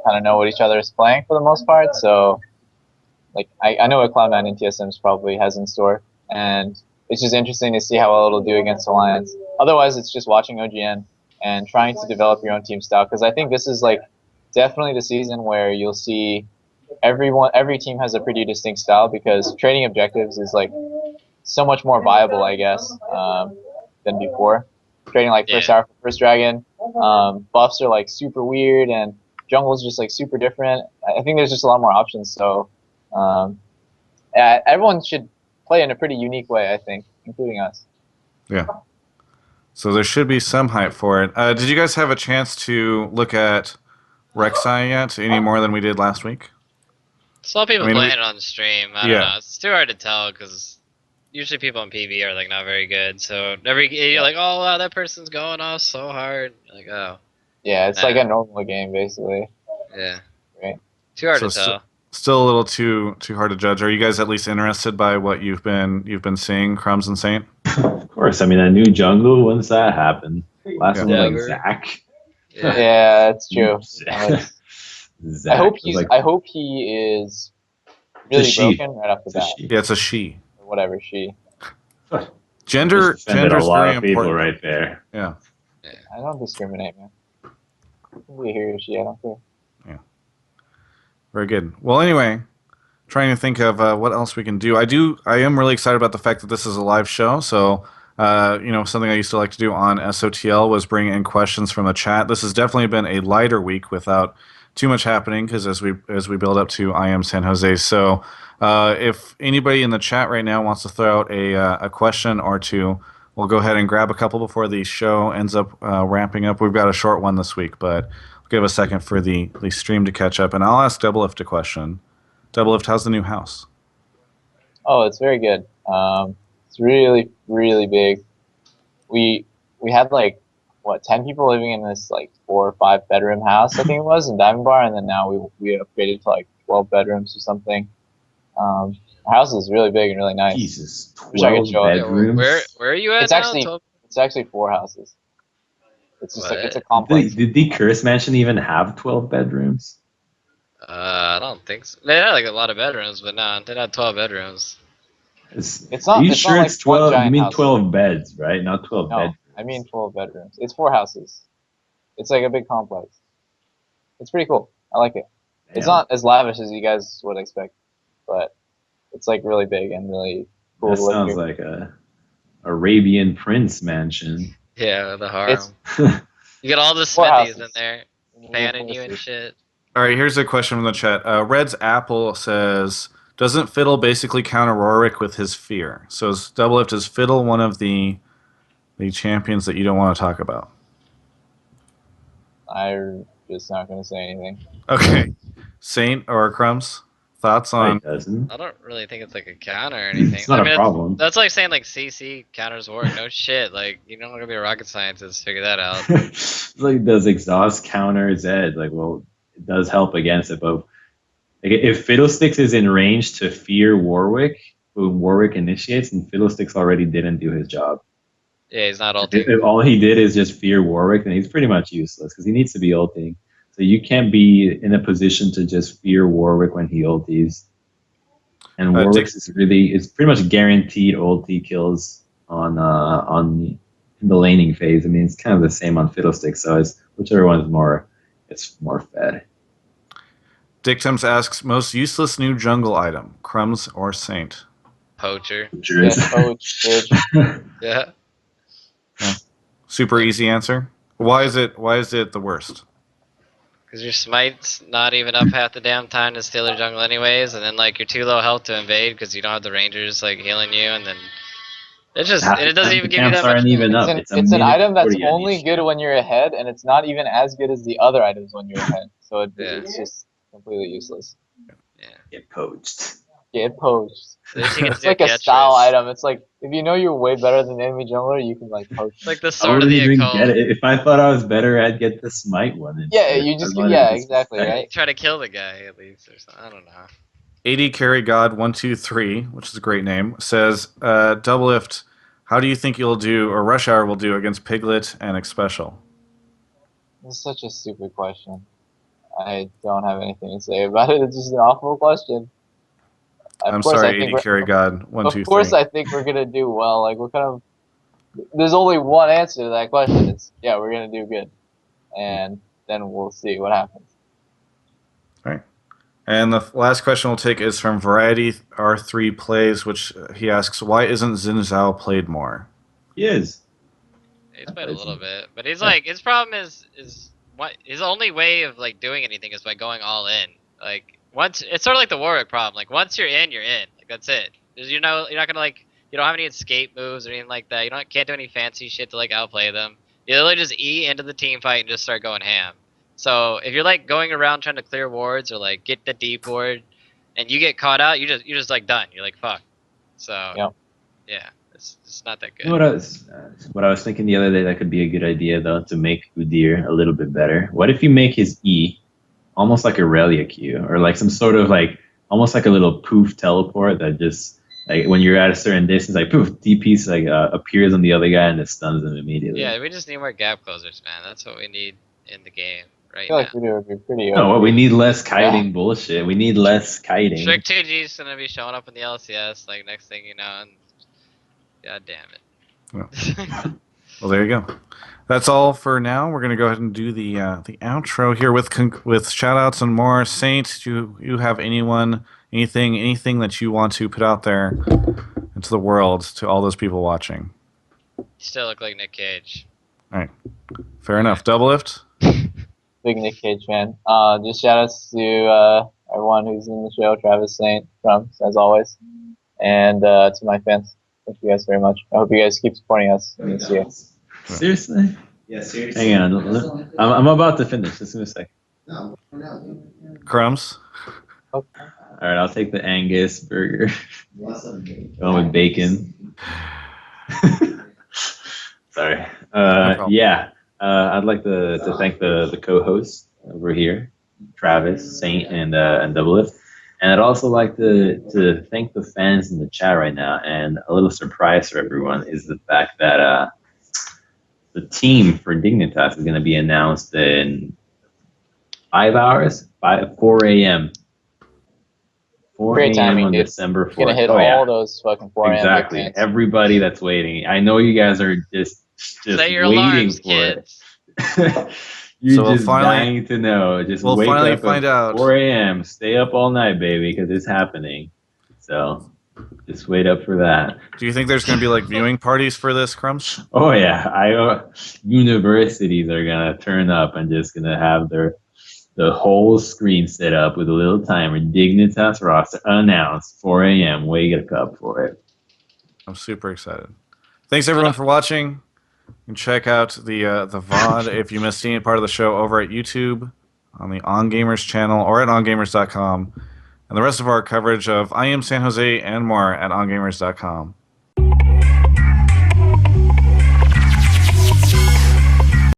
of know what each other is playing for the most part. So, like, I know what Cloud9 and TSMs probably has in store, and it's just interesting to see how well it'll do against Alliance. Otherwise, it's just watching OGN and trying to develop your own team style, because I think this is like definitely the season where you'll see every team has a pretty distinct style, because trading objectives is like so much more viable, I guess, than before. Trading like first hour for first dragon, buffs are like super weird, and jungle's just like super different. I think there's just a lot more options. So everyone should play in a pretty unique way, I think, including us. Yeah. So there should be some hype for it. Did you guys have a chance to look at Rek'Sai yet? Any more than we did last week? Saw people playing it on stream. I don't know. It's too hard to tell because usually people on PB are like not very good. So you're like, oh wow, that person's going off so hard. You're like, oh. Yeah, it's like a normal game basically. Yeah. Right. Too hard to tell. Still a little too hard to judge. Are you guys at least interested by what you've been seeing, Crumbzz and Saint? Of course. I mean, a new jungle. When's that happen? Last one was like Zach. Yeah, that's true. Zach I hope he is really broken right off the bat. Yeah, it's a she. Or whatever she. Gender's a lot very of people important. right there. Yeah. I don't discriminate, man. It can be he or she. I don't care. Yeah. Very good. Well, anyway, trying to think of what else we can do. I am really excited about the fact that this is a live show. So, something I used to like to do on SOTL was bring in questions from the chat. This has definitely been a lighter week without too much happening because as we build up to IEM San Jose. So, if anybody in the chat right now wants to throw out a question or two, we'll go ahead and grab a couple before the show ends up ramping up. We've got a short one this week, but we'll give a second for the stream to catch up. And I'll ask Doublelift a question. Doublelift, how's the new house? Oh, it's very good. It's really, really big. We had like 10 people living in this like 4 or 5 bedroom house, I think it was, in Diamond Bar, and then now we upgraded to like 12 bedrooms or something. Our house is really big and really nice. Jesus, 12 bedrooms. Where are you at? It's actually 4 houses. It's just it's a complex. Did the Curse Mansion even have 12 bedrooms? I don't think so. They had like a lot of bedrooms, but no, they had 12 bedrooms. It's not. Are you it's sure not it's 12? like You mean house. 12 beds, right? Not 12 No, beds. I mean 12 bedrooms. It's 4 houses. It's like a big complex. It's pretty cool. I like it. Damn. It's not as lavish as you guys would expect, but it's like really big and really cool. That sounds like a Arabian Prince mansion. Yeah, the harem. You got all the 4 smithies in houses. there, fanning you and shit. All right, here's a question from the chat. Red's Apple says, doesn't Fiddle basically counter Rorik with his fear? So is Doublelift, is Fiddle one of the champions that you don't want to talk about? I'm just not going to say anything. Okay. Saint or Crumbzz? Thoughts No, on? it doesn't. I don't really think it's like a counter or anything. It's not I a mean, problem. That's like saying like CC counters work. No shit. Like you don't want to be a rocket scientist to figure that out. Like, does exhaust counter Zed? Like, well, it does help against it, but like, if Fiddlesticks is in range to fear Warwick, when Warwick initiates, and Fiddlesticks already didn't do his job. Yeah, he's not If ulting. all he did is just fear Warwick, then he's pretty much useless because he needs to be ulting. So you can't be in a position to just fear Warwick when he ulties. And Warwick's is pretty much guaranteed ulti kills on in the laning phase. I mean, it's kind of the same on Fiddlesticks. So it's whichever one is more, it's more fed. Dictums asks, most useless new jungle item, Crumbzz or Saint? Poacher. Yeah, coach, bitch. Yeah. Super easy answer. Why is it the worst? Because your smite's not even up half the damn time to steal their jungle anyways, and then like you're too low health to invade because you don't have the rangers like healing you, and then it doesn't even give you that much. Aren't even up. It's an item that's 40 on only each. good when you're ahead, and it's not even as good as the other items when you're ahead. So it's just completely useless. Yeah. Get poached. Get poached. At least you can It's do like a Getrus. style item. It's like if you know you're way better than the enemy jungler, you can like poach. It's like the I sword of wouldn't the even occult. get it. If I thought I was better, I'd get the smite one. Yeah, instead. you just I wanted yeah, to exactly, disrespect. right? Try to kill the guy at least, or something. I don't know. 80 Carry God 123, which is a great name, says, Doublelift, how do you think you'll do, or Rush Hour will do against Piglet and Xpecial? It's such a stupid question. I don't have anything to say about it. It's just an awful question. I'm Of course, sorry, I think 80 we're- Carry God Of 123. course, I think we're gonna do well. Like, what kind of? There's only one answer to that question. It's yeah, we're gonna do good, and then we'll see what happens. And the last question we'll take is from Variety R3 Plays, which he asks, why isn't Xin Zhao played more? He is. He's played a little bit, but he's like his problem is what his only way of like doing anything is by going all in. Like once it's sort of like the Warwick problem. Like once you're in, you're in. Like that's it. There's, you're not gonna like you don't have any escape moves or anything like that. You can't do any fancy shit to like outplay them. You literally just E into the team fight and just start going ham. So if you're like going around trying to clear wards or like get the deep ward, and you get caught out, you're just like done. You're like fuck. So yeah, it's not that good. You know what I was thinking the other day that could be a good idea though to make Udyr a little bit better. What if you make his E almost like a Relia Q or like some sort of like almost like a little poof teleport that just like when you're at a certain distance like poof DP's like appears on the other guy and it stuns him immediately. Yeah, we just need more gap closers, man. That's what we need in the game I right feel like now. Udyr would be pretty. No, what we need less kiting bullshit. We need less kiting. Trick 2G's gonna be showing up in the LCS like next thing you know, and god damn it. Well, there you go. That's all for now. We're going to go ahead and do the outro here with shout-outs and more. Saint, do you have anything that you want to put out there into the world to all those people watching? You still look like Nick Cage. All right. Fair enough. Doublelift? Big Nick Cage fan. Just shout outs to everyone who's in the show, Travis, Saint, Crumbzz, as always, and to my fans. Thank you guys very much. I hope you guys keep supporting us in this year. Seriously? Yeah, seriously. Hang on. I'm about to finish. Just in a second. No, for now, dude. Crumbzz? All right, I'll take the Angus burger. Awesome, dude. Going with bacon. Sorry. problem. Yeah. I'd like to thank the co-hosts over here, Travis, Saint, and Doublelift. And I'd also like to thank the fans in the chat right now. And a little surprise for everyone is the fact that the team for Dignitas is going to be announced in 5 hours, 4 a.m. 4 Great a.m. timing, on dude. December 4th. Gonna hit Oh, yeah. all those fucking 4 a.m. Exactly. fans. Everybody that's waiting. I know you guys are just Set your waiting alarms, for kids. it. You're So we'll just finally- dying to know. Just we'll wake finally up find at out. 4 a.m. Stay up all night, baby, because it's happening. So just wait up for that. Do you think there's going to be like viewing parties for this, Crumbzz? Oh yeah, universities are gonna turn up and just gonna have the whole screen set up with a little timer. Dignitas roster announced 4 a.m. Wake up for it. I'm super excited. Thanks everyone for watching. You can check out the VOD if you missed any part of the show over at YouTube on the On Gamers channel or at ongamers.com. and the rest of our coverage of IEM San Jose and more at ongamers.com.